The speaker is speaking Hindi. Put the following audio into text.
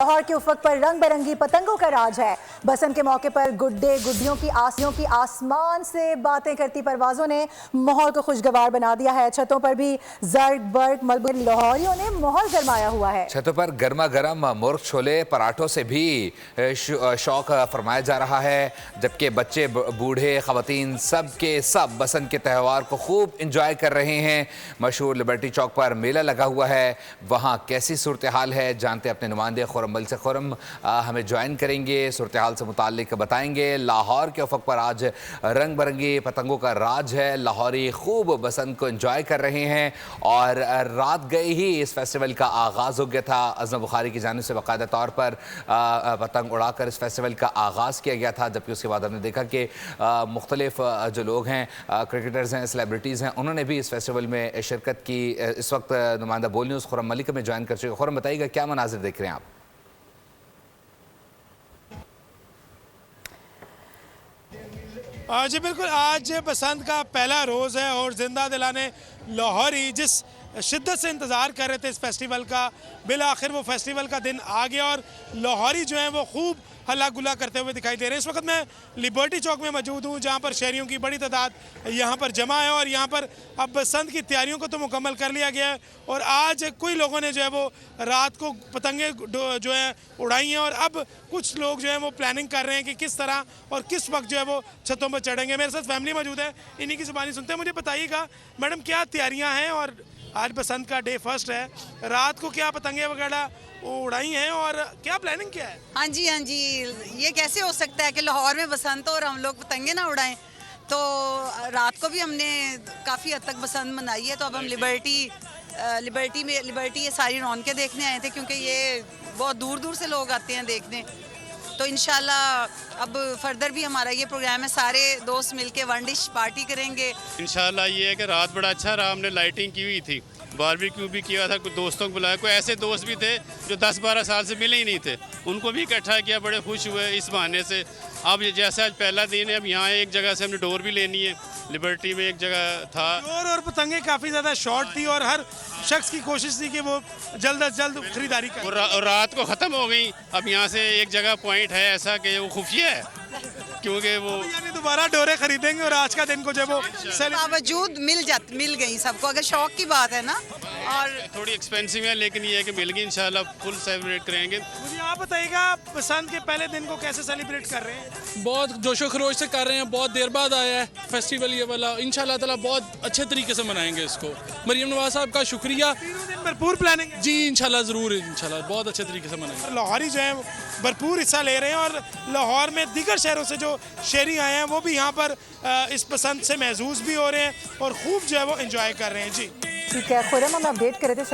लाहौर के उफक पर रंग बिरंगी पतंगों का राज है। बसंत के मौके पर गुड्डे गुड्डियों की आसमान से बातें करती परवाजों ने माहौल को खुशगवार बना दिया है। छतों पर भी जर्ग बर्ग मलबे लाहौरियों ने माहौल गरमाया हुआ है। छतों पर गर्मा गर्म मुर्ग छोले पराठों से भी शौक फरमाया जा रहा है, जबकि बच्चे बूढ़े खवातीन सब के सब बसंत के त्यौहार को खूब इंजॉय कर रहे हैं। मशहूर लिबर्टी चौक पर मेला लगा हुआ है, वहाँ कैसी सूरत हाल है जानते अपने नुमाइंदे खुरम मलिक से। खुरम हमें ज्वाइन करेंगे, सूरत हाल से मुताल्लिक बताएंगे। लाहौर के उफक पर आज रंग बिरंगी पतंगों का राज है, लाहौरी खूब बसंत को इंजॉय कर रहे हैं और रात गए ही इस फेस्टिवल का आगाज़ हो गया था। अज़म बुखारी की जानिब से बाकायदा तौर पर पतंग उड़ाकर इस फेस्टिवल का आगाज़ किया गया था, जबकि उसके बाद हमने देखा कि मुख्तलिफ जो लोग हैं, क्रिकेटर्स हैं, सेलिब्रिटीज़ हैं, उन्होंने भी इस फेस्टिवल में शिरकत की। इस वक्त नुमाइंदा बोल न्यूज़ खुरम मलिक में ज्वाइन कर चुके। खुरम बताइएगा क्या मनाजिर देख रहे हैं आप? जी बिल्कुल, आज बसंत का पहला रोज़ है और जिंदा दिलाने लाहौरी जिस शिद्दत से इंतज़ार कर रहे थे इस फेस्टिवल का, बिल आखिर वो फेस्टिवल का दिन आ गया और लाहौरी जो हैं वो खूब हल्ला गुल्ला करते हुए दिखाई दे रहे हैं। इस वक्त मैं लिबर्टी चौक में मौजूद हूँ, जहाँ पर शहरियों की बड़ी तादाद यहाँ पर जमा है और यहाँ पर अब बसंत की तैयारियों को तो मुकम्मल कर लिया गया है और आज कोई लोगों ने जो है वो रात को पतंगे जो है उड़ाई हैं और अब कुछ लोग जो है वो प्लानिंग कर रहे हैं कि किस तरह और किस वक्त जो है वो छतों पर चढ़ेंगे। मेरे साथ फैमिली मौजूद है, इन्हीं की ज़ुबानी सुनते हैं। मुझे बताइएगा मैडम, क्या तैयारियाँ हैं और आज बसंत का डे फर्स्ट है, रात को क्या पतंगे वगैरह उड़ाई हैं और क्या प्लानिंग क्या है? हाँ जी, ये कैसे हो सकता है कि लाहौर में बसंत हो और हम लोग पतंगे ना उड़ाएं। तो रात को भी हमने काफ़ी हद तक बसंत मनाई है, तो अब हम लिबर्टी ये सारी रौनकें देखने आए थे, क्योंकि ये बहुत दूर दूर से लोग आते हैं देखने। तो इंशाल्लाह अब फर्दर भी हमारा ये प्रोग्राम है, सारे दोस्त मिलके वन डिश पार्टी करेंगे। इंशाल्लाह ये है कि रात बड़ा अच्छा रहा, हमने लाइटिंग की हुई थी, बारबेक्यू भी किया था, कुछ दोस्तों को बुलाया, कोई ऐसे दोस्त भी थे जो 10-12 साल से मिले ही नहीं थे, उनको भी इकट्ठा किया, बड़े खुश हुए इस बहाने से। अब जैसे आज पहला दिन है, अब यहाँ एक जगह से हमने डोर भी लेनी है, लिबर्टी में एक जगह था। डोर और पतंगे काफ़ी ज़्यादा शॉर्ट थी और हर शख्स की कोशिश थी कि वो जल्द अज जल्द खरीदारी करे और रात को ख़त्म हो गई। अब यहाँ से एक जगह पॉइंट है ऐसा कि वो खुफिया है, क्योंकि वो यानी दोबारा डोरे खरीदेंगे और आज का दिन को जब वो बावजूद मिल गई सबको, अगर शौक की बात है ना। और थोड़ी एक्सपेंसिव है, लेकिन ये है कि मिल गई, इंशाल्लाह फुल सेलिब्रेट करेंगे। मुझे आप बताइएगा, बसंत के पहले दिन को कैसे सेलिब्रेट कर रहे हैं? बहुत जोशो खरोश से कर रहे हैं, बहुत देर बाद आया है फेस्टिवल ये वाला। इंशाल्लाह ताला बहुत अच्छे तरीके से मनाएंगे इसको। मरियम नवाज साहब का शुक्रिया। तीनों दिन भरपूर प्लानिंग है? जी इंशाल्लाह ज़रूर, इंशाल्लाह बहुत अच्छे तरीके से मनाएंगे। लाहौरी जो है भरपूर हिस्सा ले रहे हैं और लाहौर में दीगर शहरों से जो शहरी आए हैं वो भी यहाँ पर इस पसंद से महसूस भी हो रहे हैं और खूब जो है वो एंजॉय कर रहे हैं। जी ठीक है खुरम, हम अपडेट कर रहे थे।